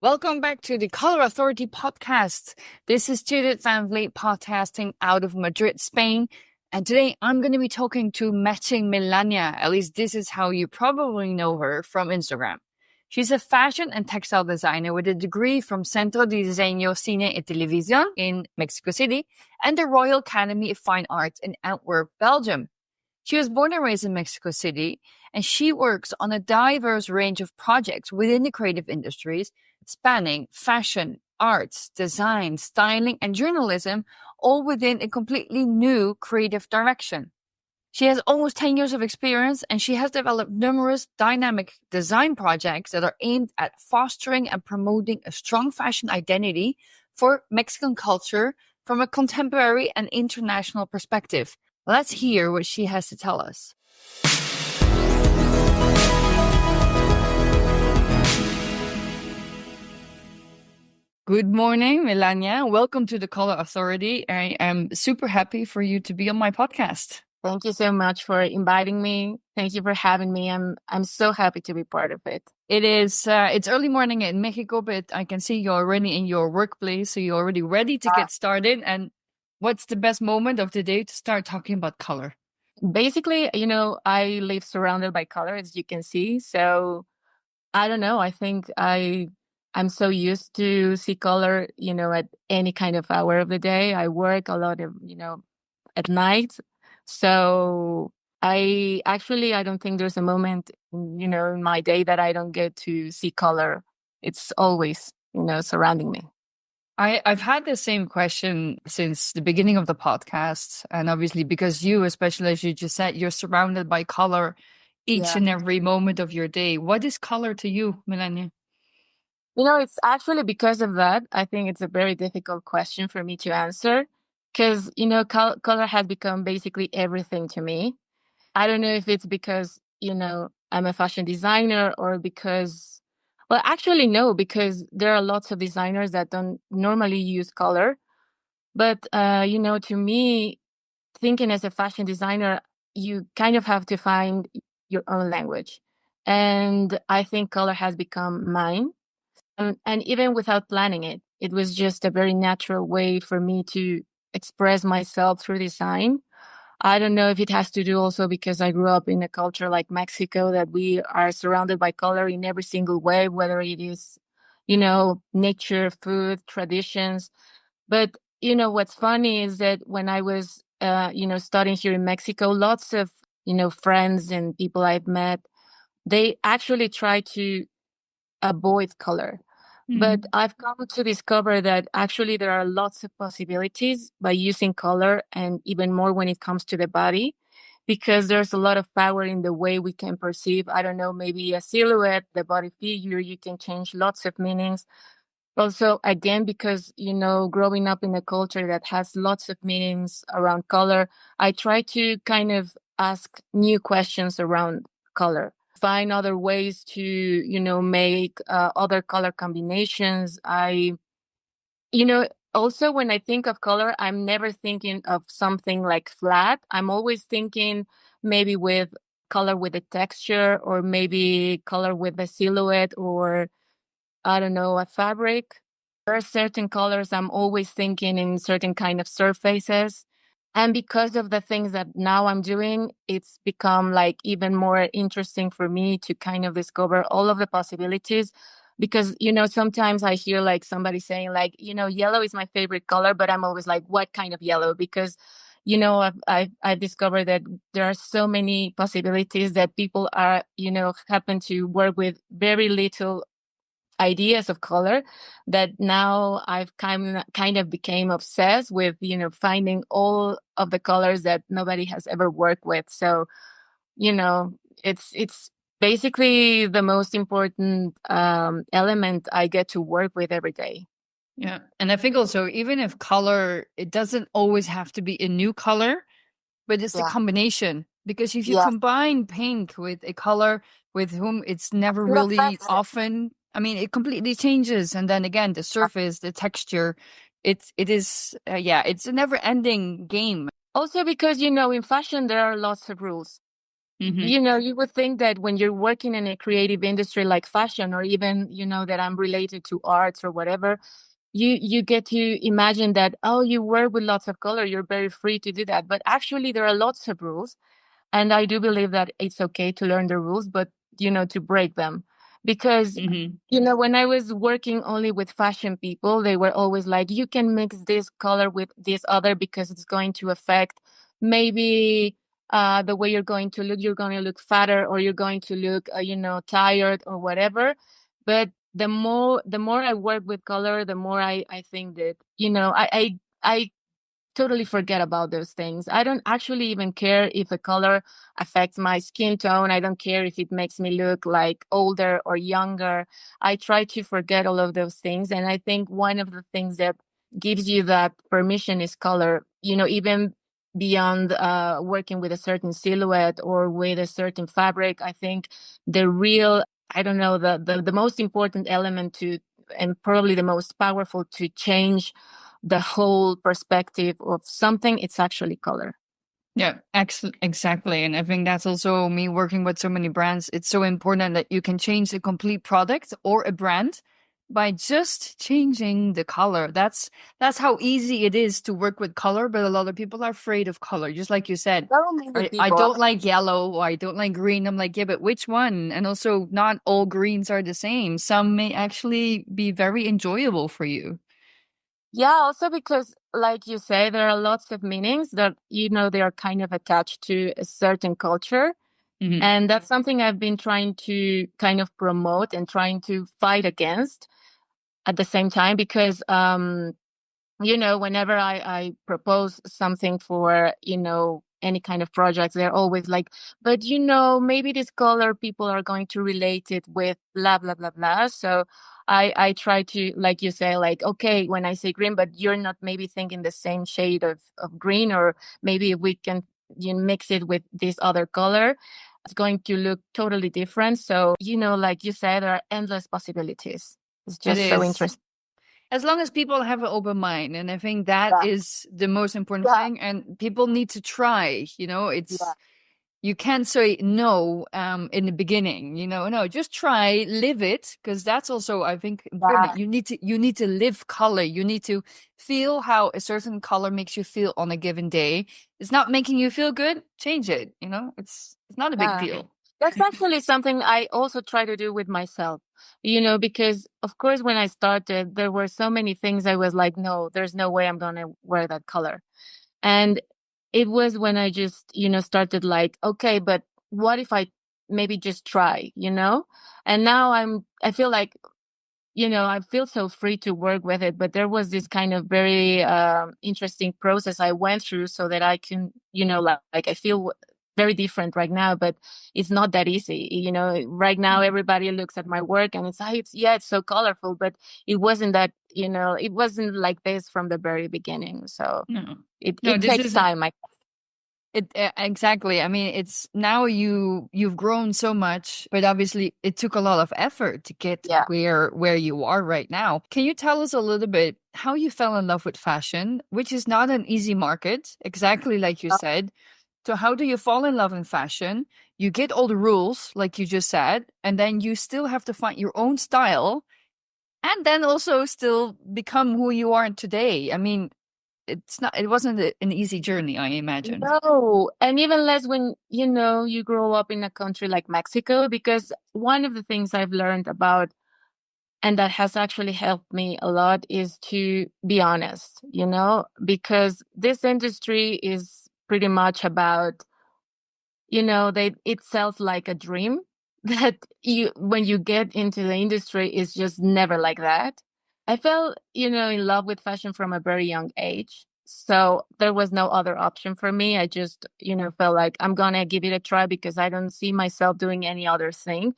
Welcome back to the Color Authority podcast. This is Judith Van Vliet podcasting out of Madrid, Spain. And today I'm going to be talking to matching Melania. At least this is how you probably know her from Instagram. She's a fashion and textile designer with a degree from Centro, Diseño, Cine and Televisión in Mexico City and the Royal Academy of Fine Arts in Antwerp, Belgium. She was born and raised in Mexico City, and she works on a diverse range of projects within the creative industries, spanning fashion, arts, design, styling, and journalism, all within a completely new creative direction. She has almost 10 years of experience, and she has developed numerous dynamic design projects that are aimed at fostering and promoting a strong fashion identity for Mexican culture from a contemporary and international perspective. Let's hear what she has to tell us. Good morning, Melania. Welcome to the Color Authority. I am super happy for you to be on my podcast. Thank you so much for inviting me. Thank you for having me. I'm so happy to be part of it. It's early morning in Mexico, but I can see you're already in your workplace, so you're already ready to get started. And what's the best moment of the day to start talking about color? Basically, I live surrounded by color, as you can see. So I don't know. I think I'm so used to see color, at any kind of hour of the day. I work a lot of, at night. So I don't think there's a moment, in my day that I don't get to see color. It's always, surrounding me. I've had the same question since the beginning of the podcast. And obviously, because you, especially as you just said, you're surrounded by color each and every moment of your day. What is color to you, Melania? It's actually because of that. I think it's a very difficult question for me to answer because, color has become basically everything to me. I don't know if it's because, I'm a fashion designer or because, well, actually, no, because there are lots of designers that don't normally use color. But, to me, thinking as a fashion designer, you kind of have to find your own language. And I think color has become mine. And even without planning it, it was just a very natural way for me to express myself through design. I don't know if it has to do also because I grew up in a culture like Mexico that we are surrounded by color in every single way, whether it is, nature, food, traditions. But, what's funny is that when I was, studying here in Mexico, lots of, friends and people I've met, they actually try to avoid color. But I've come to discover that actually there are lots of possibilities by using color, and even more when it comes to the body, because there's a lot of power in the way we can perceive, I don't know, maybe a silhouette, the body figure, you can change lots of meanings. Also, again, because, growing up in a culture that has lots of meanings around color, I try to kind of ask new questions around color, find other ways to, make other color combinations. Also when I think of color, I'm never thinking of something like flat. I'm always thinking maybe with color with a texture, or maybe color with a silhouette, or I don't know, a fabric. There are certain colors I'm always thinking in certain kind of surfaces. And because of the things that now I'm doing, it's become like even more interesting for me to kind of discover all of the possibilities. Because, sometimes I hear like somebody saying like, yellow is my favorite color, but I'm always like, what kind of yellow? Because, I've discovered that there are so many possibilities that people are, happen to work with very little ideas of color, that now I've kind of became obsessed with, finding all of the colors that nobody has ever worked with. So, it's basically the most important element I get to work with every day. Yeah. And I think also, even if color, it doesn't always have to be a new color, but it's the combination. Because if you combine pink with a color with whom it's never really often, I mean, it completely changes. And then again, the surface, the texture, it's a never ending game. Also because, in fashion, there are lots of rules. Hmm. You would think that when you're working in a creative industry like fashion, or even, that I'm related to arts or whatever, you get to imagine that, oh, you work with lots of color, you're very free to do that. But actually, there are lots of rules. And I do believe that it's okay to learn the rules, but, to break them. Because, Hmm. when I was working only with fashion people, they were always like, you can mix this color with this other because it's going to affect maybe the way you're going to look. You're going to look fatter, or you're going to look, tired or whatever. But the more I work with color, the more I think that, I totally forget about those things. I don't actually even care if a color affects my skin tone. I don't care if it makes me look like older or younger. I try to forget all of those things. And I think one of the things that gives you that permission is color, even beyond working with a certain silhouette or with a certain fabric. I think the real, I don't know, the most important element to, and probably the most powerful to change the whole perspective of something, it's actually color. Yeah, exactly. And I think that's also me working with so many brands. It's so important that you can change a complete product or a brand by just changing the color. That's how easy it is to work with color, but a lot of people are afraid of color. Just like you said, So many I people. don't like yellow or I don't like green. I'm like, yeah, but which one? And also not all greens are the same. Some may actually be very enjoyable for you. Yeah, also because, like you say, there are lots of meanings that, they are kind of attached to a certain culture. Hmm. And that's something I've been trying to kind of promote and trying to fight against at the same time, because whenever I propose something for, any kind of projects, they're always like, but, maybe this color people are going to relate it with blah, blah, blah, blah. So I try to, like you say, like, okay, when I say green, but you're not maybe thinking the same shade of green, or maybe if we can, mix it with this other color, it's going to look totally different. So, like you said, there are endless possibilities. It's It just so is. interesting. As long as people have an open mind, and I think that Yeah. is the most important Yeah. thing, and people need to try, Yeah. it's you can't say no in the beginning, no, just try, live it, because that's also, I think, important. Yeah. You need to live color. You need to feel how a certain color makes you feel on a given day. It's not making you feel good, change it, it's not a big Yeah. deal. That's actually something I also try to do with myself, because of course, when I started, there were so many things I was like, no, there's no way I'm going to wear that color. And it was when I just, started like, okay, but what if I maybe just try, And now I feel like, I feel so free to work with it, but there was this kind of very interesting process I went through so that I can, like I feel very different right now, but it's not that easy. Right now everybody looks at my work and it's, yeah, it's so colorful, but it wasn't that, it wasn't like this from the very beginning. So No, it, no, it this takes is time. exactly. I mean, it's now you've grown so much, but obviously it took a lot of effort to get Yeah. where you are right now. Can you tell us a little bit how you fell in love with fashion, which is not an easy market, exactly like you said. So how do you fall in love in fashion? You get all the rules, like you just said, and then you still have to find your own style and then also still become who you are today. I mean, it wasn't an easy journey, I imagine. No, and even less when, you grow up in a country like Mexico, because one of the things I've learned about, and that has actually helped me a lot, is to be honest, because this industry is pretty much about, it sells like a dream that when you get into the industry, it's just never like that. I fell, in love with fashion from a very young age. So there was no other option for me. I just, felt like I'm gonna give it a try because I don't see myself doing any other thing.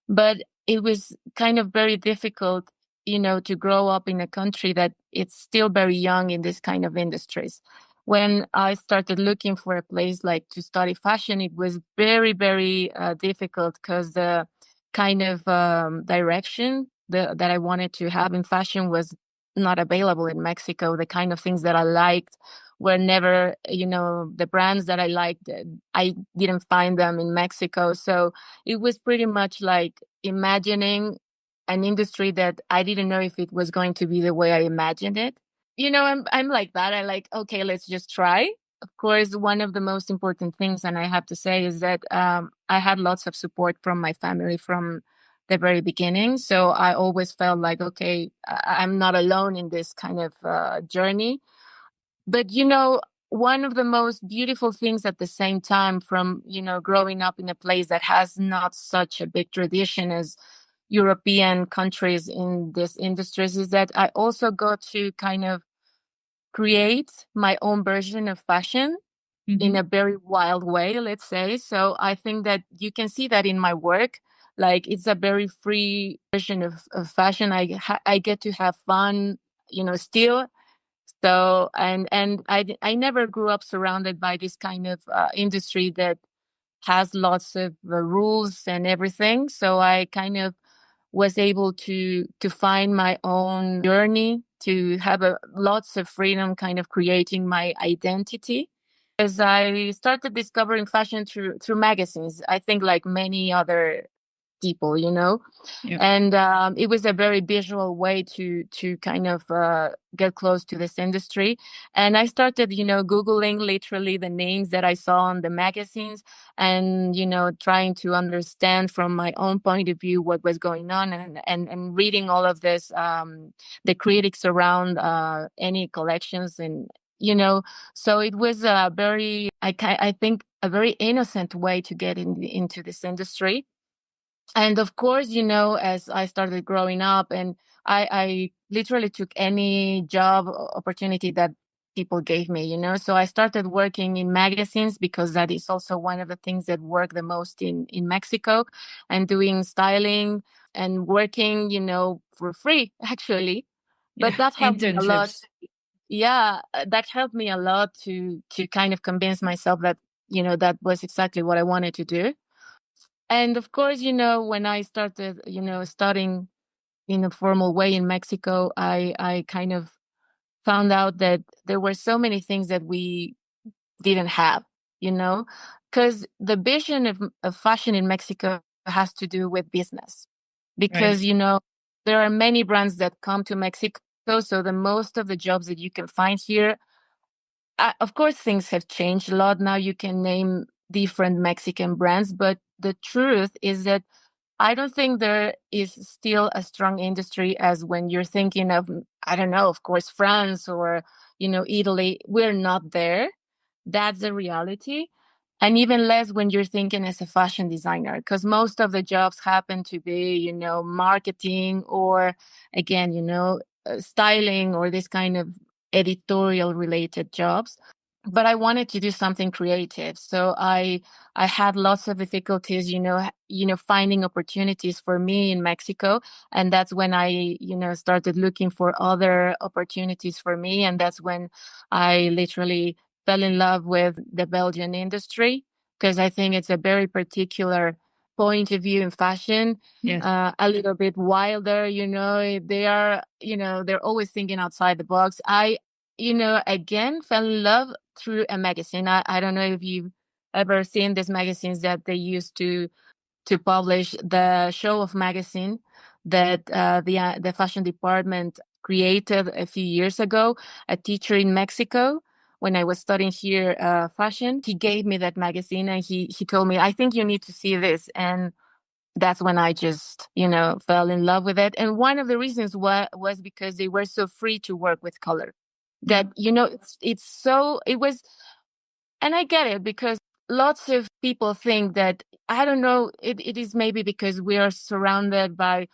But it was kind of very difficult, to grow up in a country that it's still very young in this kind of industries. When I started looking for a place like to study fashion, it was very, very difficult because the kind of direction that I wanted to have in fashion was not available in Mexico. The kind of things that I liked were never, the brands that I liked, I didn't find them in Mexico. So it was pretty much like imagining an industry that I didn't know if it was going to be the way I imagined it. I'm like that. I like, okay, let's just try. Of course, one of the most important things, and I have to say, is that I had lots of support from my family from the very beginning. So I always felt like, okay, I'm not alone in this kind of journey. But, one of the most beautiful things at the same time from, growing up in a place that has not such a big tradition as European countries in this industries is that I also got to kind of create my own version of fashion in a very wild way, let's say. So I think that you can see that in my work. Like it's a very free version of fashion. I get to have fun, still. So and I never grew up surrounded by this kind of industry that has lots of rules and everything. So I kind of was able to find my own journey, to have lots of freedom, kind of creating my identity. As I started discovering fashion through magazines, I think like many other people, Yeah. and it was a very visual way to kind of get close to this industry. And I started, googling literally the names that I saw on the magazines, and trying to understand from my own point of view what was going on, and reading all of this, the critics around any collections, and so it was a very, I think, a very innocent way to get into this industry. And of course, as I started growing up, and I literally took any job opportunity that people gave me, so I started working in magazines because that is also one of the things that work the most in Mexico, and doing styling and working, for free actually. Yeah. But that helped me a lot. Internships. Yeah, that helped me a lot to kind of convince myself that, that was exactly what I wanted to do. And of course, when I started, studying in a formal way in Mexico, I kind of found out that there were so many things that we didn't have, you know, because the vision of fashion in Mexico has to do with business. Right. Because, there are many brands that come to Mexico. So the most of the jobs that you can find here, of course, things have changed a lot. Now you can name different Mexican brands, but the truth is that I don't think there is still a strong industry as when you're thinking of, I don't know, of course, France or, Italy. We're not there. That's the reality. And even less when you're thinking as a fashion designer, because most of the jobs happen to be, marketing or, again, styling or this kind of editorial related jobs. But I wanted to do something creative. So I had lots of difficulties, finding opportunities for me in Mexico. And that's when I, started looking for other opportunities for me. And that's when I literally fell in love with the Belgian industry, because I think it's a very particular point of view in fashion, Yes. a little bit wilder, they are, they're always thinking outside the box. I, again, fell in love through a magazine. I don't know if you've ever seen these magazines that they used to publish, the Show of magazine that the fashion department created a few years ago. A teacher in Mexico, when I was studying here fashion, he gave me that magazine, and he told me, I think you need to see this. And that's when I just, fell in love with it. And one of the reasons was because they were so free to work with color. Yeah. That, it's so, it was, and I get it, because lots of people think that, I don't know, it is maybe because we are surrounded by,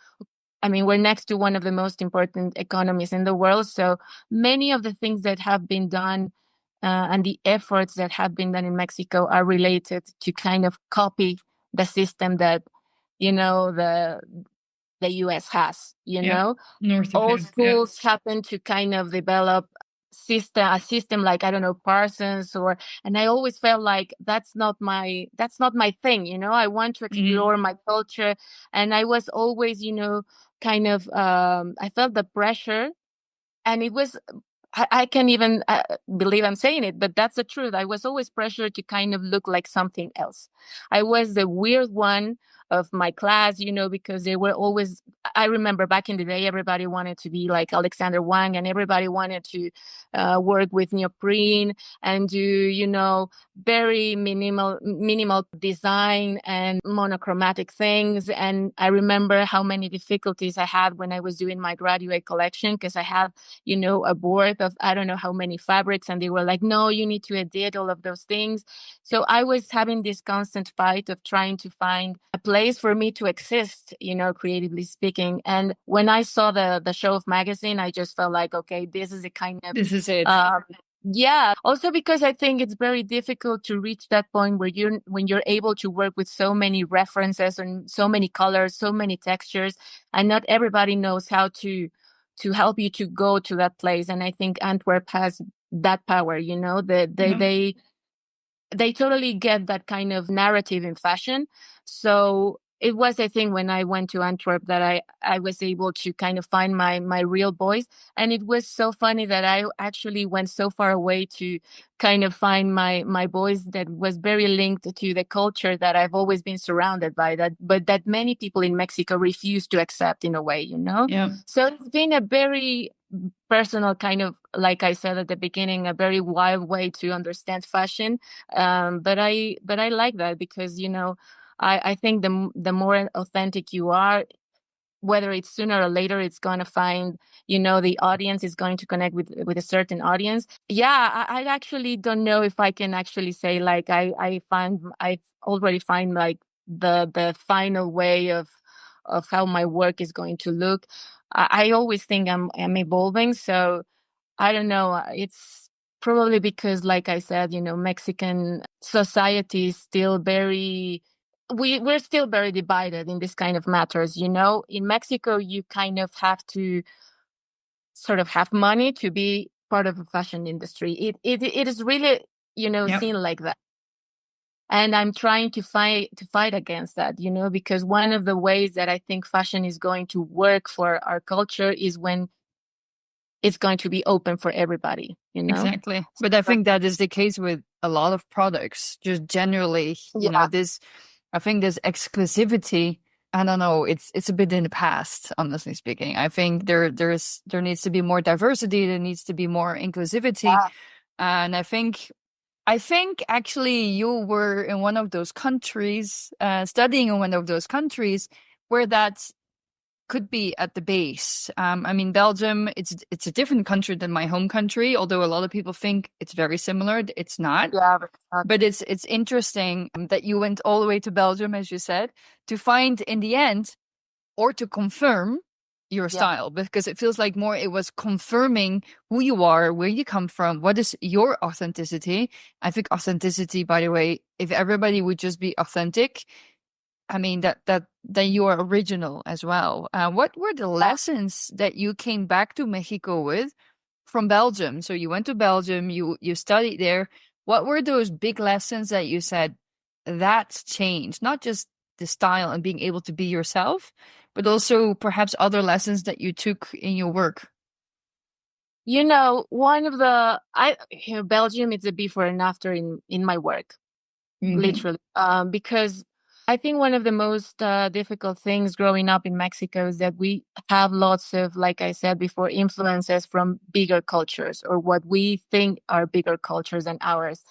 I mean, we're next to one of the most important economies in the world. So many of the things that have been done, and the efforts that have been done in Mexico are related to kind of copy the system that, the US has, Yeah. North of all him. Yeah. schools happen to kind of develop a system like, I don't know, Parsons, and I always felt like that's not my thing. I want to Hmm. explore my culture. And I was always, kind of, I felt the pressure, and it was I can't even believe I'm saying it, but that's the truth. I was always pressured to kind of look like something else. I was the weird one of my class, because they were always, I remember back in the day, everybody wanted to be like Alexander Wang, and everybody wanted to work with neoprene and do, very minimal design and monochromatic things. And I remember how many difficulties I had when I was doing my graduate collection, because I had a board of I don't know how many fabrics, and they were like, no, you need to edit all of those things. So I was having this constant fight of trying to find a place for me to exist, creatively speaking. And when I saw the show of magazine, I just felt like, okay, this is a kind of This is it. uh, yeah. Also because I think it's very difficult to reach that point where when you're able to work with so many references and so many colors, so many textures, and not everybody knows how to help you to go to that place. And I think Antwerp has that power, Yeah. they totally get that kind of narrative in fashion. So it was, I think, when I went to Antwerp that I was able to kind of find my real voice. And it was so funny that I actually went so far away to kind of find my voice that was very linked to the culture that I've always been surrounded by, that but that many people in Mexico refuse to accept in a way. Yeah. So it's been a very personal kind of, like I said at the beginning, a very wild way to understand fashion. But I like that because I think the more authentic you are, whether it's sooner or later, it's going to find, the audience is going to connect with a certain audience. Yeah, I actually don't know if I can actually say like I've already find like the final way of how my work is going to look. I always think I'm evolving, so I don't know. It's probably because, like I said, Mexican society is still we're still very divided in this kind of matters. In Mexico, you kind of have to sort of have money to be part of a fashion industry. It is really, Yeah. seen like that. And I'm trying to fight against that, because one of the ways that I think fashion is going to work for our culture is when it's going to be open for everybody. Exactly. But I think that is the case with a lot of products. Just generally, Yeah, I think this exclusivity, I don't know, it's a bit in the past, honestly speaking. I think there needs to be more diversity, there needs to be more inclusivity. yeah, And I think actually you were in one of those countries, studying in one of those countries where that could be at the base. I mean, Belgium, it's a different country than my home country, although a lot of people think it's very similar. It's not. yeah. But it's interesting that you went all the way to Belgium, as you said, to find in the end or to confirm your Yeah. style, because it feels like more it was confirming who you are, where you come from, what is your authenticity. I think authenticity, by the way, if everybody would just be authentic, I mean that you are original as well. What were the lessons that you came back to Mexico with from Belgium? So you went to Belgium, you studied there. What were those big lessons that you said that's changed? Not just the style and being able to be yourself, but also perhaps other lessons that you took in your work. One of the I Belgium is a before and after in my work, Hmm. literally. Because I think one of the most difficult things growing up in Mexico is that we have lots of, like I said before, influences from bigger cultures or what we think are bigger cultures than ours.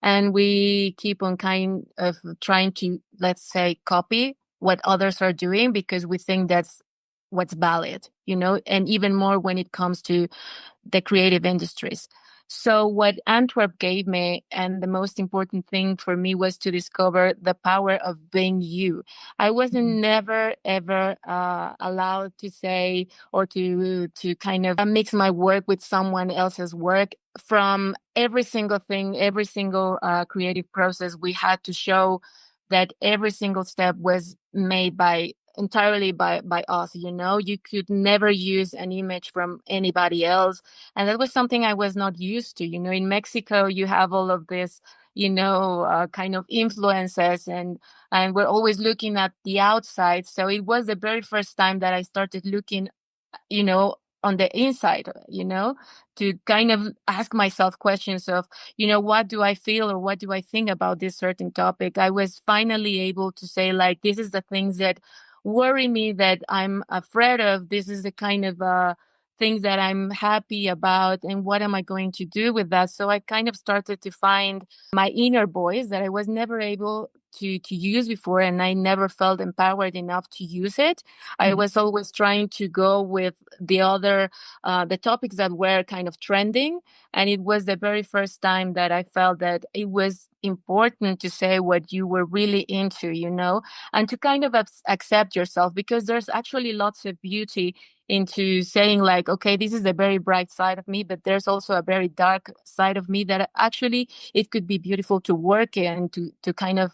And we keep on kind of trying to, let's say, copy what others are doing because we think that's what's valid. And even more when it comes to the creative industries. So what Antwerp gave me, and the most important thing for me, was to discover the power of being you. I wasn't never ever allowed to say or to kind of mix my work with someone else's work. From every single thing, every single creative process, we had to show that every single step was made entirely by us. You could never use an image from anybody else, and that was something I was not used to. In Mexico, you have all of this, kind of influences, and we're always looking at the outside. So it was the very first time that I started looking, you know, on the inside, to kind of ask myself questions of, what do I feel or what do I think about this certain topic. I was finally able to say, like, this is the things that worry me, that I'm afraid of. This is the kind of things that I'm happy about, and what am I going to do with that? So I kind of started to find my inner voice that I was never able to use before, and I never felt empowered enough to use it. I was always trying to go with the topics that were kind of trending. And it was the very first time that I felt that it was important to say what you were really into, and to kind of accept yourself, because there's actually lots of beauty into saying, like, okay, this is a very bright side of me, but there's also a very dark side of me that actually it could be beautiful to work in, to kind of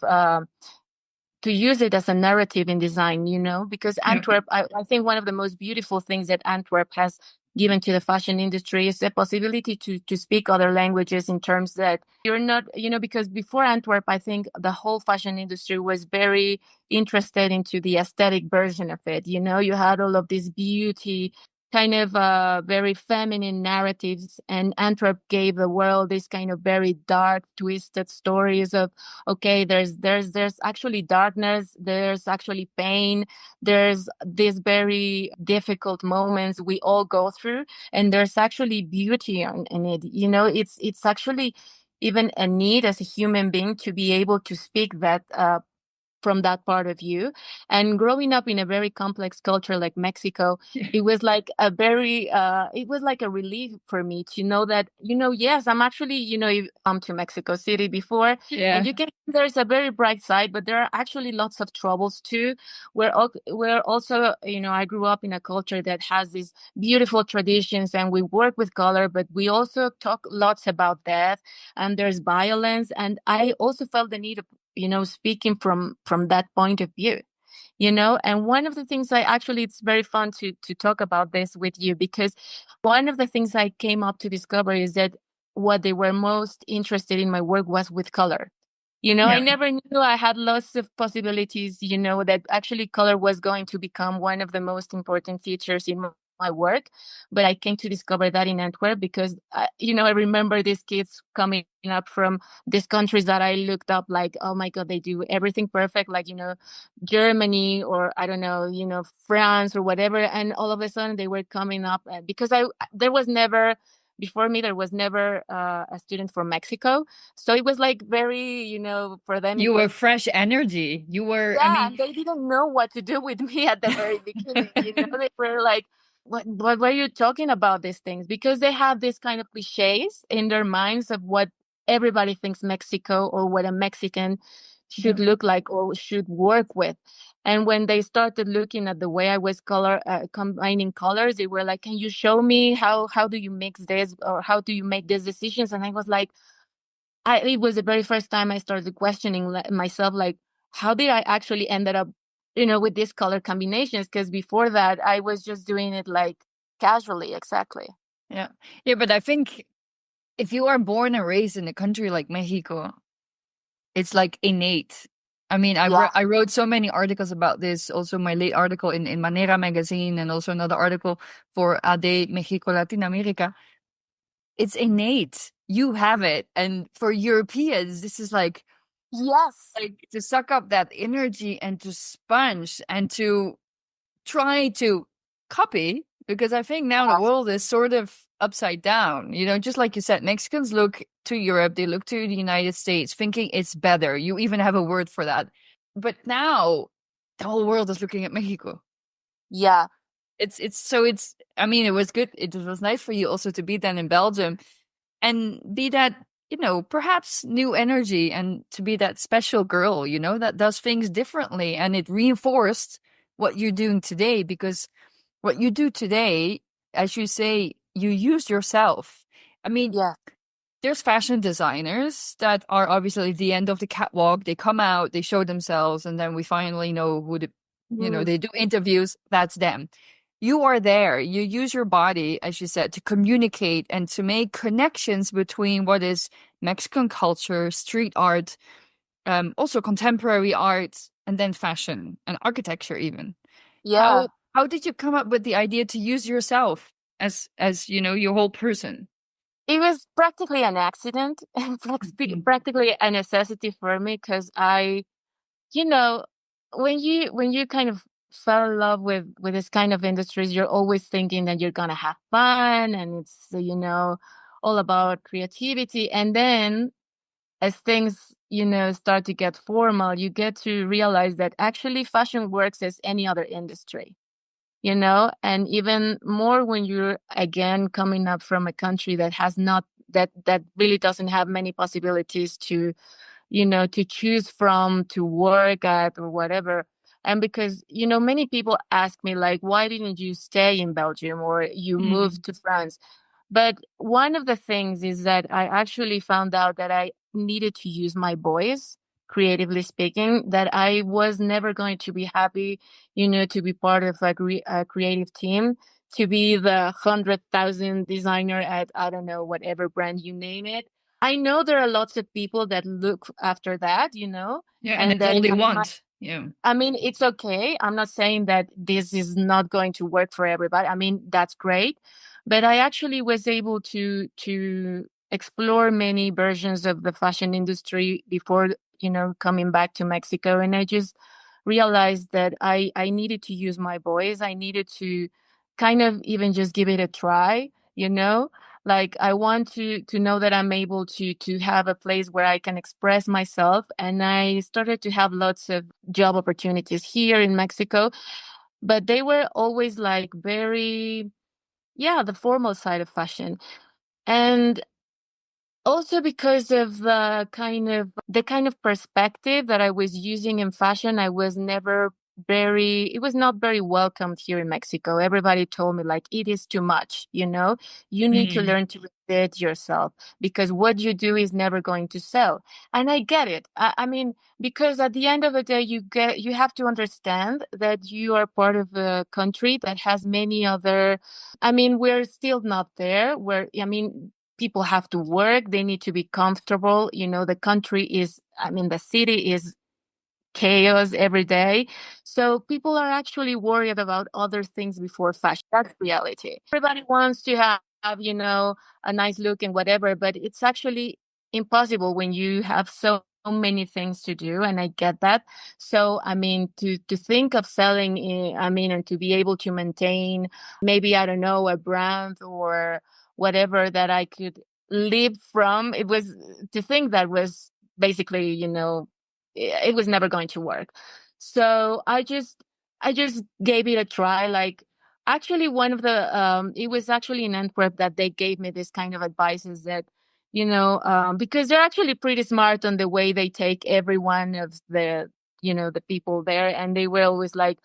to use it as a narrative in design, because Yeah. Antwerp, I think one of the most beautiful things that Antwerp has given to the fashion industry is the possibility to speak other languages, in terms that you're not, because before Antwerp, I think the whole fashion industry was very interested into the aesthetic version of it. You had all of this beauty, kind of very feminine narratives, and Antwerp gave the world this kind of very dark, twisted stories of, okay, there's actually darkness, there's actually pain, there's these very difficult moments we all go through, and there's actually beauty in it. It's actually even a need as a human being to be able to speak that from that part of you. And growing up in a very complex culture like Mexico, it was like it was like a relief for me to know that, yes, I'm actually, you've come to Mexico City before, Yeah. and there's a very bright side, but there are actually lots of troubles too. We're also, I grew up in a culture that has these beautiful traditions, and we work with color, but we also talk lots about death, and there's violence. And I also felt the need of, speaking from that point of view. And one of the things it's very fun to talk about this with you, because one of the things I came up to discover is that what they were most interested in my work was with color. I Yeah. never knew I had lots of possibilities, that actually color was going to become one of the most important features in my work. But I came to discover that in Antwerp, because, I remember these kids coming up from these countries that I looked up, like, oh my God, they do everything perfect, like, Germany, or I don't know, France or whatever. And all of a sudden they were coming up, because there was never, before me, there was never a student from Mexico. So it was like very, for them, it You was, were fresh energy. You were, I yeah, mean, and they didn't know what to do with me at the very beginning. They were like, what were you talking about these things? Because they have this kind of cliches in their minds of what everybody thinks Mexico, or what a Mexican yeah. should look like or should work with. And when they started looking at the way I was combining colors, they were like, can you show me how do you mix this, or how do you make these decisions? And I was like, it was the very first time I started questioning myself, like, how did I actually ended up, with these color combinations? Because before that, I was just doing it like casually. Exactly. Yeah. Yeah, but I think if you are born and raised in a country like Mexico, it's like innate. I mean, Yeah. I wrote so many articles about this. Also, my late article in Manera magazine, and also another article for AD Mexico Latin America. It's innate. You have it, and for Europeans, this is Yes. like to suck up that energy and to sponge and to try to copy, because I think now the world is sort of upside down. Just like you said, Mexicans look to Europe, they look to the United States thinking it's better. You even have a word for that. But now the whole world is looking at Mexico. Yeah. It's I mean, it was good. It was nice for you also to be then in Belgium and be that, perhaps new energy, and to be that special girl, that does things differently. And it reinforced what you're doing today, because what you do today, as you say, you use yourself. I mean, Yeah. there's fashion designers that are obviously the end of the catwalk. They come out, they show themselves, and then we finally know Mm. they do interviews. That's them. You are there. You use your body, as you said, to communicate and to make connections between what is Mexican culture, street art, also contemporary art, and then fashion and architecture even. Yeah. How did you come up with the idea to use yourself? as your whole person? It was practically an accident and Mhm. practically a necessity for me because you know, when you kind of fell in love with this kind of industries, you're always thinking that you're gonna have fun and it's all about creativity. And then as things start to get formal, you get to realize that actually fashion works as any other industry. And even more when you're again coming up from a country that has not that really doesn't have many possibilities to choose from, to work at, or whatever. And because, many people ask me, like, why didn't you stay in Belgium or you moved Mm. to France? But one of the things is that I actually found out that I needed to use my voice, creatively speaking, that I was never going to be happy, to be part of a creative team, to be the 100,000 designer at, I don't know, whatever brand you name it. I know there are lots of people that look after that, Yeah, and and that's that all they might, want. Yeah. I mean, it's okay. I'm not saying that this is not going to work for everybody. I mean, that's great. But I actually was able to explore many versions of the fashion industry before, coming back to Mexico. And I just realized that I needed to use my voice. I needed to kind of even just give it a try, like I want to know that I'm able to have a place where I can express myself. And I started to have lots of job opportunities here in Mexico, but they were always like very, yeah, the formal side of fashion. And also because of the kind of perspective that I was using in fashion, I was never it was not very welcomed here in Mexico. Everybody told me like it is too much, you need to Mm. learn to repeat yourself because what you do is never going to sell. And I get it. I mean, because at the end of the day, you have to understand that you are part of a country that has many other. I mean, we're still not there. I mean, people have to work, they need to be comfortable. The country is, I mean, the city is chaos every day. So people are actually worried about other things before fashion. That's reality. Everybody wants to have a nice look and whatever, but it's actually impossible when you have so many things to do. And I get that. So, I mean, to think of selling, I mean, and to be able to maintain maybe, I don't know, a brand or whatever that I could live from, it was to think that was basically, it was never going to work. So I just gave it a try. Like actually one of the it was actually in Antwerp that they gave me this kind of advice is that, because they're actually pretty smart on the way they take every one of the people there. And they were always like,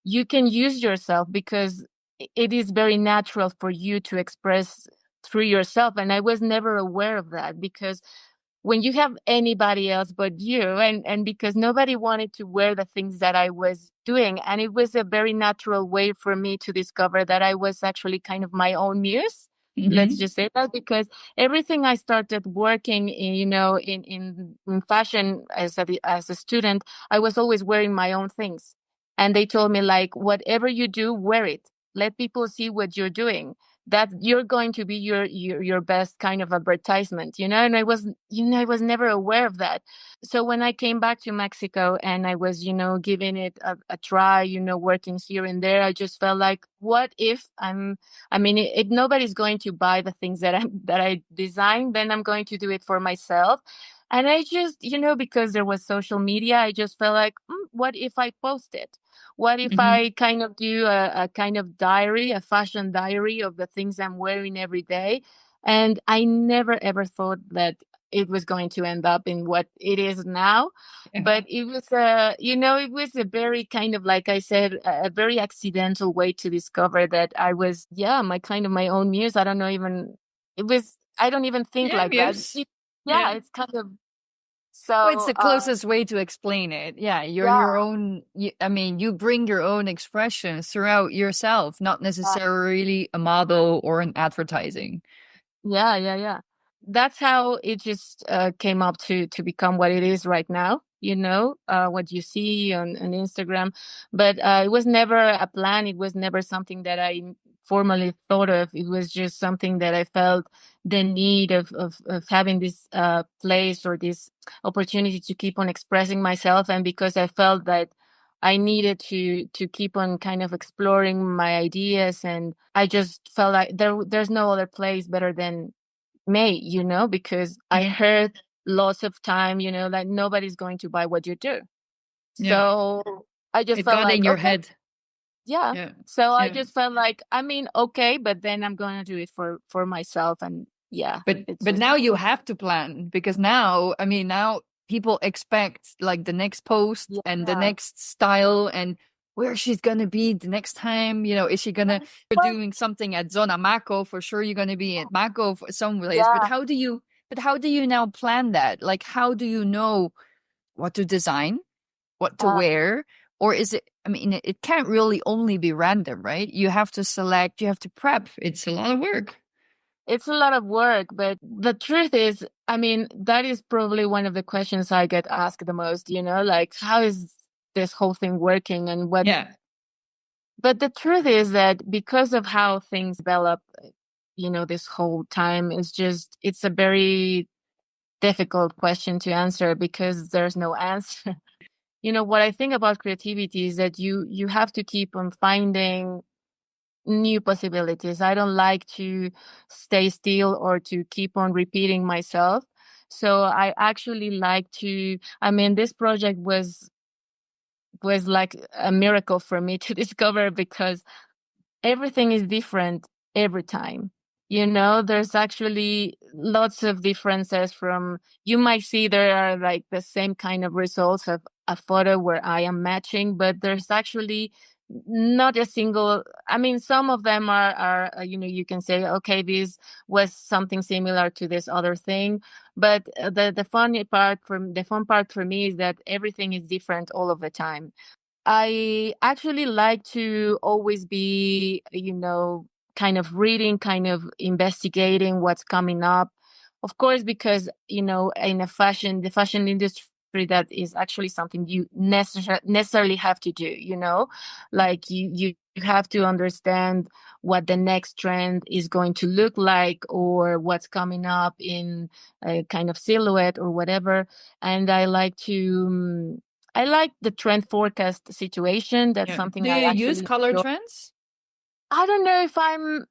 you can use yourself because it is very natural for you to express through yourself. And I was never aware of that because when you have anybody else but you, and because nobody wanted to wear the things that I was doing, and it was a very natural way for me to discover that I was actually kind of my own muse. Let's Hmm. just say that because everything I started working in, in fashion as a student, I was always wearing my own things. And they told me like, whatever you do, wear it. Let people see what you're doing, that you're going to be your best kind of advertisement, and I was never aware of that. So when I came back to Mexico and I was giving it a try, working here and there, I just felt like, what if I mean, if nobody's going to buy the things that I designed, then I'm going to do it for myself. And I just, because there was social media, I just felt like, what if I post it? What if Hmm. I kind of do a kind of diary, a fashion diary of the things I'm wearing every day? And I never ever thought that it was going to end up in what it is now. Yeah. But it was a very kind of, like I said, a very accidental way to discover that I was, yeah, my own muse. I don't even think Yeah, like that. Muse. Yeah, Yeah. it's kind of, Well, it's so, the closest way to explain it. Yeah, you're your yeah. own. I mean, you bring your own expressions throughout yourself, not necessarily a model or an advertising. Yeah, yeah, yeah. That's how it just came up to become what it is right now, what you see on Instagram. But it was never a plan. It was never something that I formally thought of. It was just something that I felt the need of having this place or this opportunity to keep on expressing myself. And because I felt that I needed to keep on kind of exploring my ideas, and I just felt like there's no other place better than May, because I heard lots of time, that nobody's going to buy what you do. Yeah. So I just It felt got in like, your okay, head. yeah. Yeah. So I Yeah. just felt like, I mean, okay, but then I'm going to do it for myself. And yeah, it's But just, now you have to plan, because now, I mean, now people expect like the next post and the yeah. next style and where she's gonna be the next time. Is she gonna you're Well, doing something at Zona Mako, for sure you're gonna be at Mako for some place. yeah. But how do you now plan that? Like, how do you know what to design, what to Uh, wear? Or is it, I mean, it can't really only be random, right? You have to select, you have to prep. It's a lot of work. it's a lot of work, but the truth is, I mean, that is probably one of the questions I get asked the most, like, how is this whole thing working and what. Yeah. But the truth is that because of how things develop, this whole time it's a very difficult question to answer because there's no answer. What I think about creativity is that you have to keep on finding new possibilities. I don't like to stay still or to keep on repeating myself. So I actually like to, I mean, this project was like a miracle for me to discover because everything is different every time. There's actually lots of differences from, you might see there are like the same kind of results of a photo where I am matching, but there's actually not a single, I mean, some of them are you can say, okay, this was something similar to this other thing. But the fun part for me is that everything is different all of the time. I actually like to always be, kind of reading, kind of investigating what's coming up. Of course, because, in the fashion industry, that is actually something you necessarily have to do, like you have to understand what the next trend is going to look like or what's coming up in a kind of silhouette or whatever. And I like the trend forecast situation. That's Yeah. something Do I you use actually color enjoy. trends? I don't know if I'm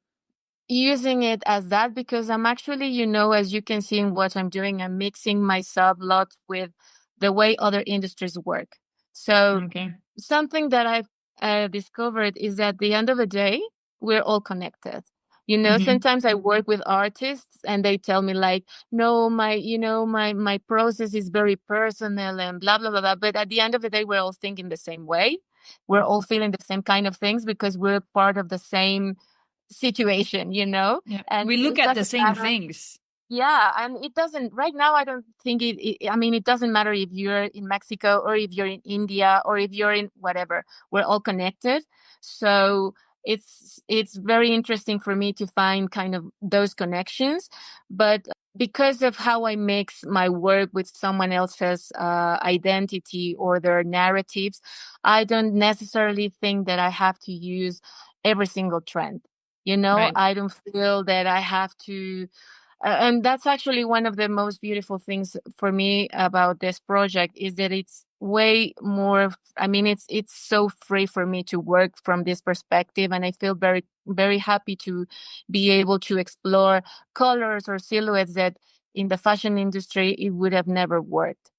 using it as that because I'm actually, as you can see in what I'm doing, I'm mixing my sublot with the way other industries work. So Okay. something that I've discovered is that at the end of the day, we're all connected. Hmm. Sometimes I work with artists and they tell me like, no, my process is very personal and blah, blah, blah, blah. But at the end of the day, we're all thinking the same way. We're all feeling the same kind of things because we're part of the same situation, Yeah. and We look it at the doesn't same matter. things. Yeah, and it doesn't right now. I don't think I mean, it doesn't matter if you're in Mexico or if you're in India or if you're in whatever. We're all connected. So it's very interesting for me to find kind of those connections. But because of how I mix my work with someone else's identity or their narratives, I don't necessarily think that I have to use every single trend. Right. I don't feel that I have to and that's actually one of the most beautiful things for me about this project is that it's way more, I mean, it's so free for me to work from this perspective. And I feel very, very happy to be able to explore colors or silhouettes that in the fashion industry, it would have never worked,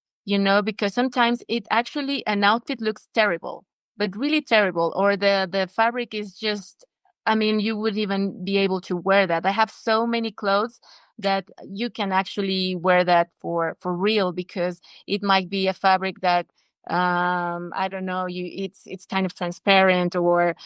because sometimes it actually, an outfit looks terrible, but really terrible, or the fabric is just, I mean, you would even be able to wear that. I have so many clothes that you can actually wear that for real because it might be a fabric that I don't know, it's kind of transparent, or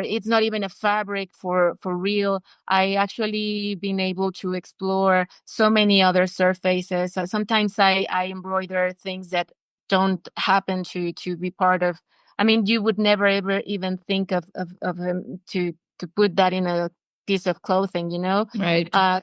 it's not even a fabric for real. I actually been able to explore so many other surfaces. Sometimes I embroider things that don't happen to be part of, I mean, you would never ever even think to put that in a piece of clothing. Right. uh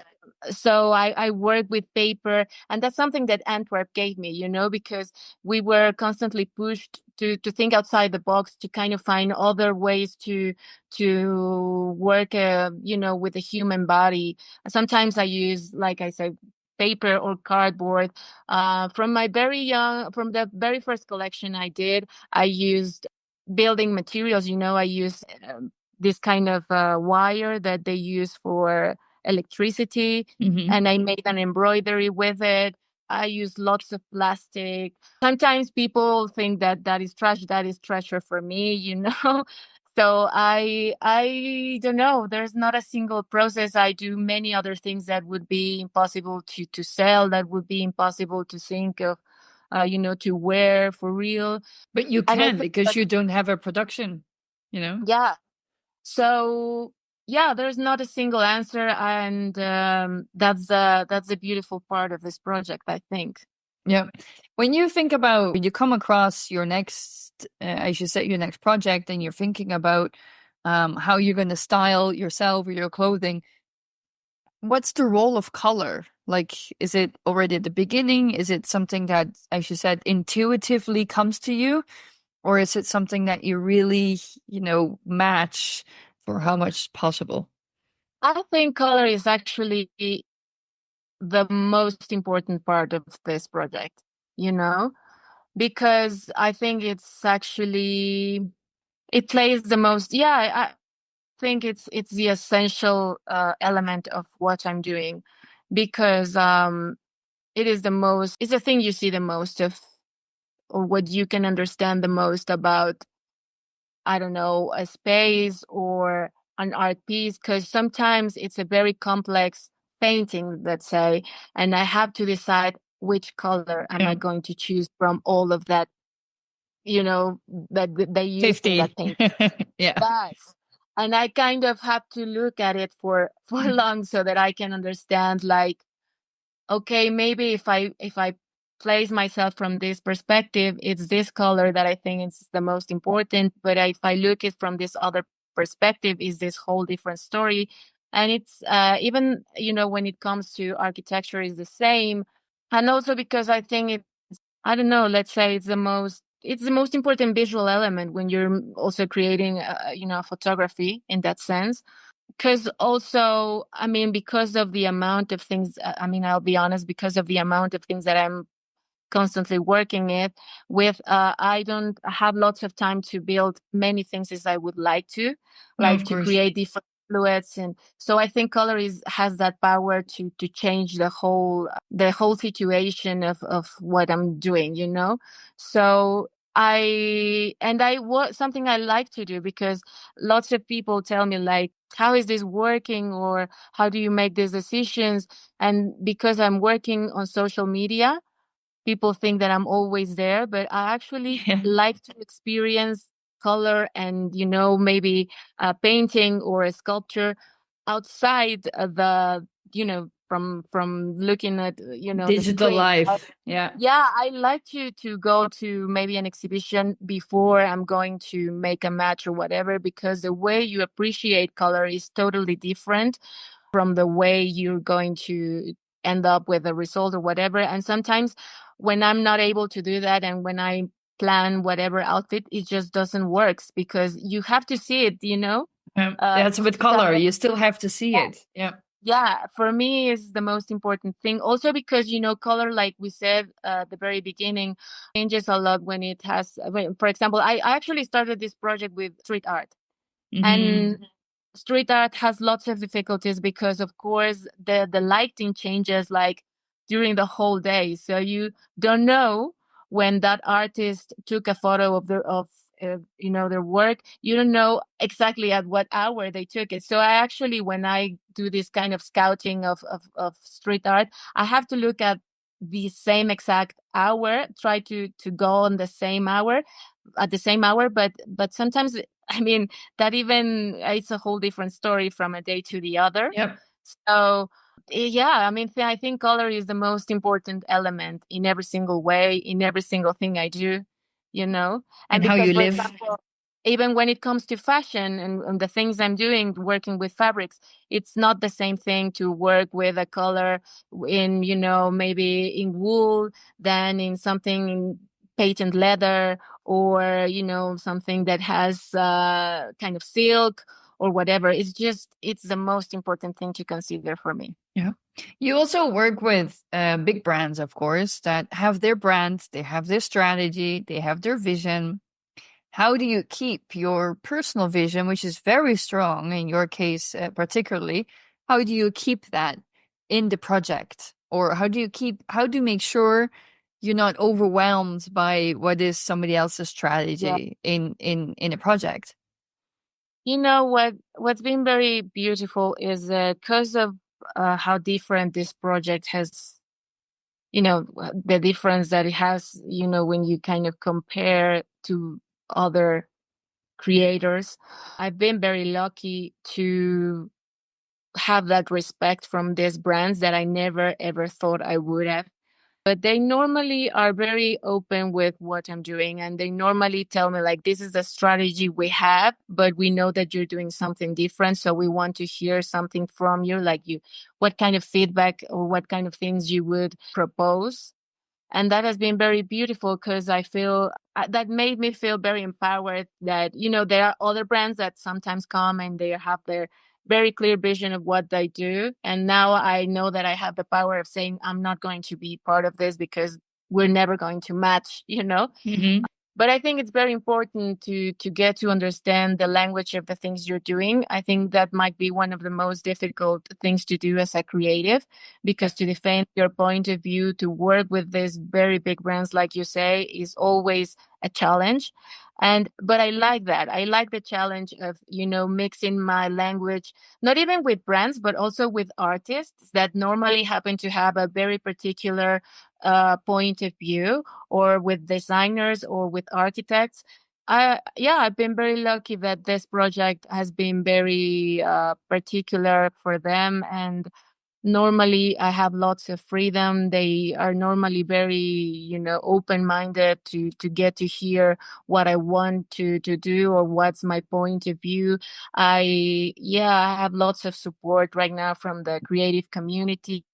so I work with paper, and that's something that Antwerp gave me, because we were constantly pushed to think outside the box, to kind of find other ways to work, with the human body. Sometimes I use, like I said, paper or cardboard. From the very first collection I did, I used building materials. I use this kind of wire that they use for electricity, Hmm. and I made an embroidery with it. I use lots of plastic. Sometimes people think that that is trash. That is treasure for me. So I don't know. There's not a single process. I do many other things that would be impossible to sell, that would be impossible to think of, to wear for real. But you And I can think because that, you don't have a production, you know? yeah. So yeah, there's not a single answer, and that's the beautiful part of this project, I think. Yeah. When you think about, when you come across your next, I should say, your next project, and you're thinking about how you're going to style yourself or your clothing, what's the role of color? Like, is it already at the beginning? Is it something that, as you said, intuitively comes to you? Or is it something that you really, match for how much possible? I think color is actually the most important part of this project, you know, because I think it's actually it plays the most. Yeah, I think it's the essential element of what I'm doing, because it's the thing you see the most of, or what you can understand the most about, I don't know, a space or an art piece, because sometimes it's a very complex painting, let's say, and I have to decide which color am I Yeah. going to choose from all of that, that they used in that 50. painting. Yeah. Yes. And I kind of have to look at it for long, so that I can understand, like, okay, maybe if I place myself from this perspective, it's this color that I think is the most important. But if I look it from this other perspective, is this whole different story. And it's even, when it comes to architecture, is the same. And also because I think I don't know, let's say it's the most important visual element when you're also creating, photography in that sense. Because also, I mean, because of the amount of things, I mean, I'll be honest, because of the amount of things that I'm constantly working it with, I don't have lots of time to build many things as I would No, like of to course. create different silhouettes. And so I think color has that power to change the whole situation of what I'm doing. So something I like to do, because lots of people tell me, like, how is this working, or how do you make these decisions? And because I'm working on social media, people think that I'm always there, but I actually Yeah. like to experience color and, maybe a painting or a sculpture outside of from looking at, the Digital screen. life. Yeah. Yeah, I like to go to maybe an exhibition before I'm going to make a match or whatever, because the way you appreciate color is totally different from the way you're going to end up with a result or whatever. And sometimes when I'm not able to do that, and when I plan whatever outfit, it just doesn't work, because you have to see it. That's with To kind color. of, You still have to see yeah, it. Yeah. yeah, for me is the most important thing. Also because, color, like we said at the very beginning, changes a lot when it has, for example, I actually started this project with street art. Hmm. And street art has lots of difficulties, because of course the lighting changes, like, during the whole day, so you don't know when that artist took a photo of their work. You don't know exactly at what hour they took it. So I actually, when I do this kind of scouting of street art, I have to look at the same exact hour, try to go on the same hour, at the same hour. But sometimes, I mean, that even it's a whole different story from a day to the other. Yep. So yeah, I mean, I think color is the most important element in every single way, in every single thing I do, you know. And And how because, you for live. example, even when it comes to fashion and the things I'm doing, working with fabrics, it's not the same thing to work with a color in, maybe in wool, than in something in patent leather, or, something that has kind of silk or whatever. It's the most important thing to consider for me. Yeah. You also work with big brands, of course, that have their brands, they have their strategy, they have their vision. How do you keep your personal vision, which is very strong in your case, particularly? How do you keep that in the project? Or how do you make sure you're not overwhelmed by what is somebody else's Yeah. strategy in a project? What's been very beautiful is that because of how different this project has, the difference that it has, when you kind of compare to other creators. I've been very lucky to have that respect from these brands that I never ever thought I would have. But they normally are very open with what I'm doing, and they normally tell me like, this is the strategy we have, but we know that you're doing something different, so we want to hear something from you, like what kind of feedback or what kind of things you would propose. And that has been very beautiful because I feel that made me feel very empowered that, there are other brands that sometimes come and they have their very clear vision of what they do. And now I know that I have the power of saying, I'm not going to be part of this because we're never going to match. Hmm. But I think it's very important to get to understand the language of the things you're doing. I think that might be one of the most difficult things to do as a creative, because to defend your point of view, to work with these very big brands, like you say, is always a challenge. But I like that. I like the challenge of, mixing my language, not even with brands, but also with artists that normally happen to have a very particular point of view, or with designers or with architects. I've been very lucky that this project has been very particular for them, and normally I have lots of freedom. They are normally very, open-minded to get to hear what I want to do or what's my point of view. I have lots of support right now from the creative community.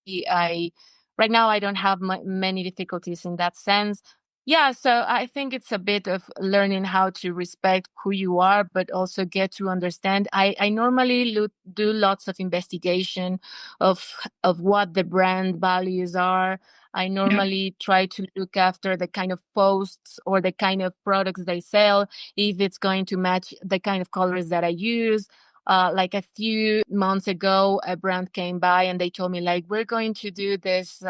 Right now I don't have many difficulties in that sense. Yeah, so I think it's a bit of learning how to respect who you are, but also get to understand. I normally do lots of investigation of what the brand values are. I Yeah. normally try to look after the kind of posts or the kind of products they sell, if it's going to match the kind of colors that I use. Like a few months ago, a brand came by and they told me like, we're going to do this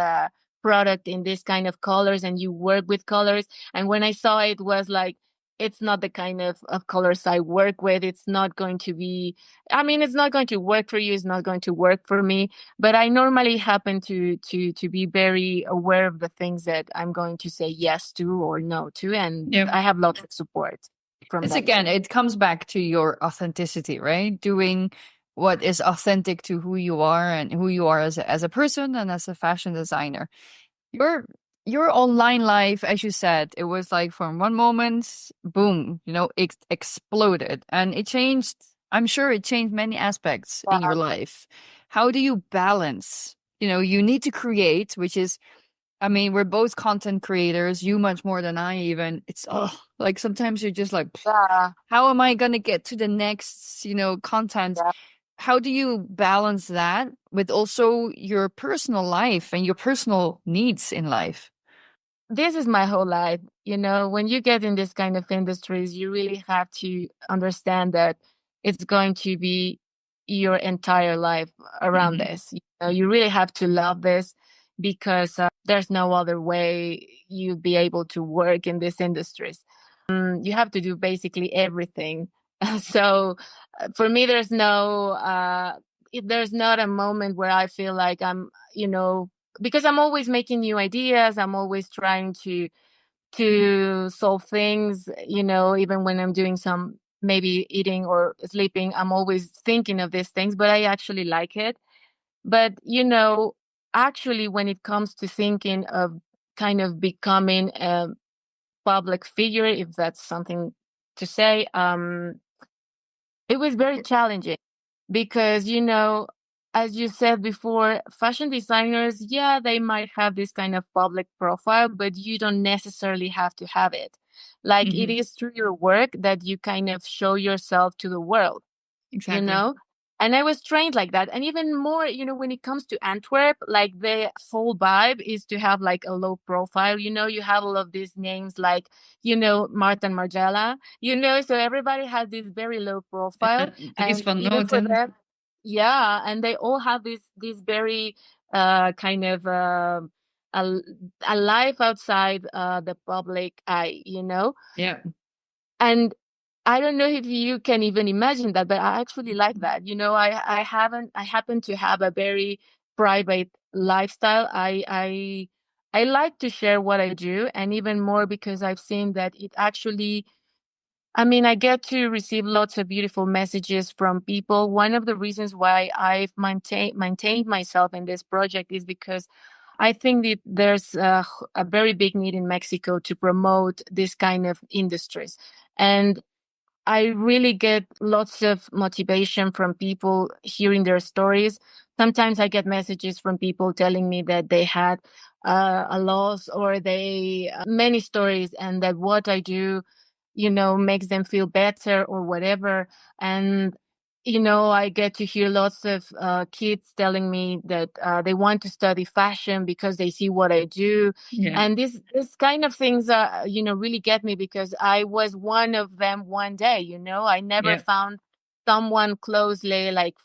product in this kind of colors, and you work with colors. And when I saw it, was like, it's not the kind of colors I work with. It's not going to be, I mean, it's not going to work for you. It's not going to work for me. But I normally happen to be very aware of the things that I'm going to say yes to or no to. And Yeah. I have lots of support from It's that. again, it comes back to your authenticity, right? Doing what is authentic to who you are and who you are as a person and as a fashion designer. Your your online life, as you said, it was like from one moment, boom, it exploded and it changed. I'm sure it changed many aspects in your life. How do you balance? You need to create, which is, I mean, we're both content creators, you much more than I even. It's like sometimes you're just like, Yeah, how am I gonna get to the next, content? yeah. How do you balance that with also your personal life and your personal needs in life? This is my whole life. When you get in this kind of industries, you really have to understand that it's going to be your entire life around Hmm. this. You really have to love this, because there's no other way you'd be able to work in these industries. You have to do basically everything. So for me, there's not a moment where I feel like because I'm always making new ideas. I'm always trying to solve things, even when I'm doing some maybe eating or sleeping, I'm always thinking of these things, but I actually like it. But, actually, when it comes to thinking of kind of becoming a public figure, if that's something to say, it was very challenging because, as you said before, fashion designers, yeah, they might have this kind of public profile, but you don't necessarily have to have it. Like it Hmm. is through your work that you kind of show yourself to the world, you Exactly. know? And I was trained like that. And even more, when it comes to Antwerp, like the whole vibe is to have like a low profile. You have all of these names like, Martin Margiela, so everybody has this very low profile. Dries And van even for Noten. them, yeah, and they all have this very kind of a, a life outside the public eye. Yeah. And I don't know if you can even imagine that, but I actually like that. I happen to have a very private lifestyle. I like to share what I do, and even more because I've seen that it actually, I mean, I get to receive lots of beautiful messages from people. One of the reasons why I've maintained myself in this project is because I think that there's a very big need in Mexico to promote this kind of industries. And I really get lots of motivation from people hearing their stories. Sometimes I get messages from people telling me that they had a loss or many stories, and that what I do, makes them feel better or whatever. And, I get to hear lots of kids telling me that they want to study fashion because they see what I do. Yeah. And this kind of things, really get me because I was one of them one day. I never Yeah. found someone closely, like,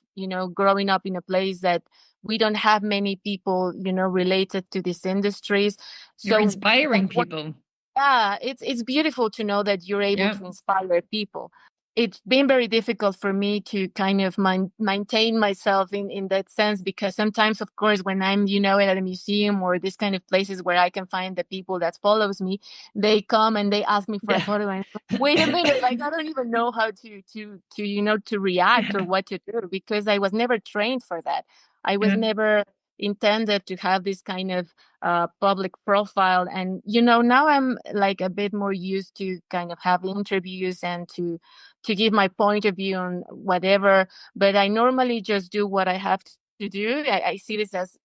growing up in a place that we don't have many people, related to these industries. You're So inspiring like, people. yeah, it's beautiful to know that you're able Yeah. to inspire people. It's been very difficult for me to kind of maintain myself in that sense, because sometimes, of course, when I'm, at a museum or this kind of places where I can find the people that follows me, they come and they ask me for a Yeah. photo, and I'm like, wait a minute, like I don't even know how to react or Yeah. what to do, because I was never trained for that. I was Yeah. never intended to have this kind of public profile. And now I'm like a bit more used to kind of have interviews and to give my point of view on whatever. But I normally just do what I have to do. I see this as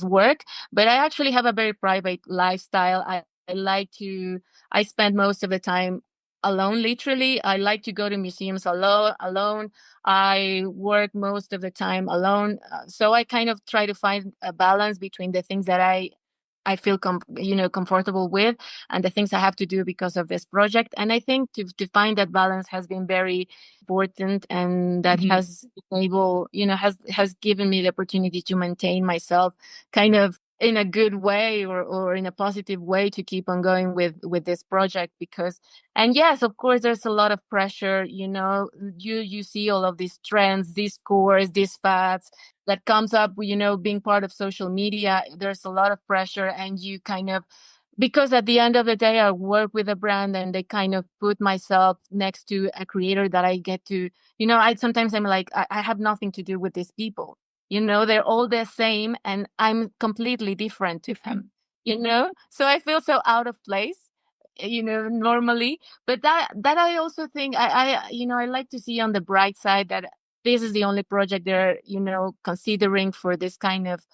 work, but I actually have a very private lifestyle. I like to I spend most of the time alone. Literally, I like to go to museums alone. I work most of the time alone. So I kind of try to find a balance between the things that I feel comfortable with, and the things I have to do because of this project. And I think to find that balance has been very important, and that Hmm. has been able, has given me the opportunity to maintain myself kind of in a good way, or in a positive way, to keep on going with this project. Because, and yes, of course, there's a lot of pressure. You see all of these trends, these scores, these fads that comes up, being part of social media. There's a lot of pressure, and you kind of, because at the end of the day, I work with a brand, and they kind of put myself next to a creator that I get to, I sometimes I'm like, I have nothing to do with these people. They're all the same, and I'm completely different to Different. them, so I feel so out of place, normally. But that I also think, I like to see on the bright side that this is the only project they're, considering for this kind of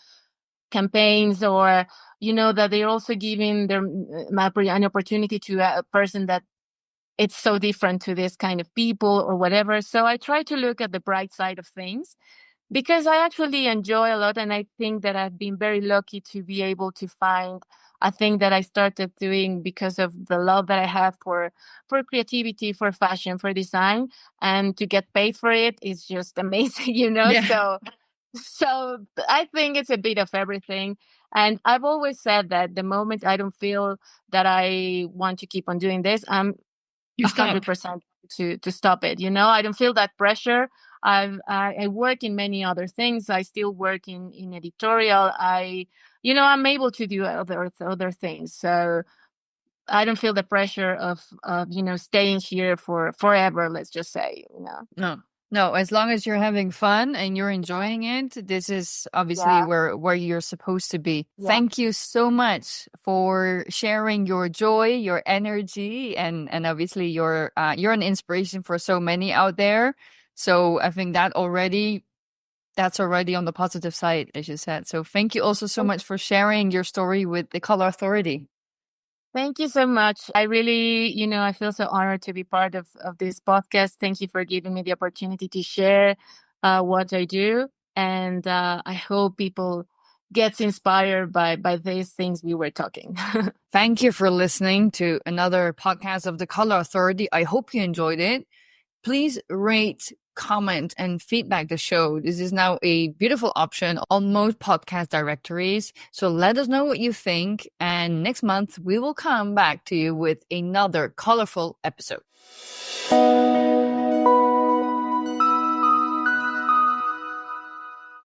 campaigns, or, that they're also giving an opportunity to a person that it's so different to this kind of people or whatever. So I try to look at the bright side of things, because I actually enjoy a lot. And I think that I've been very lucky to be able to find a thing that I started doing because of the love that I have for creativity, for fashion, for design, and to get paid for it is just amazing, Yeah. So I think it's a bit of everything. And I've always said that the moment I don't feel that I want to keep on doing this, I'm You stop. 100% to stop it. I don't feel that pressure. I work in many other things. I still work in editorial. I'm able to do other things. So I don't feel the pressure of staying here for forever. Let's just say. No, no, as long as you're having fun and you're enjoying it, this is obviously Yeah, where you're supposed to be. yeah. Thank you so much for sharing your joy, your energy, and obviously you're an inspiration for so many out there. So I think that's already on the positive side, as you said. So thank you also so much for sharing your story with the Color Authority. Thank you so much. I really, I feel so honored to be part of this podcast. Thank you for giving me the opportunity to share what I do. And I hope people gets inspired by these things we were talking. Thank you for listening to another podcast of the Color Authority. I hope you enjoyed it. Please rate, comment, and feedback the show. This is now a beautiful option on most podcast directories. So let us know what you think. And next month, we will come back to you with another colorful episode.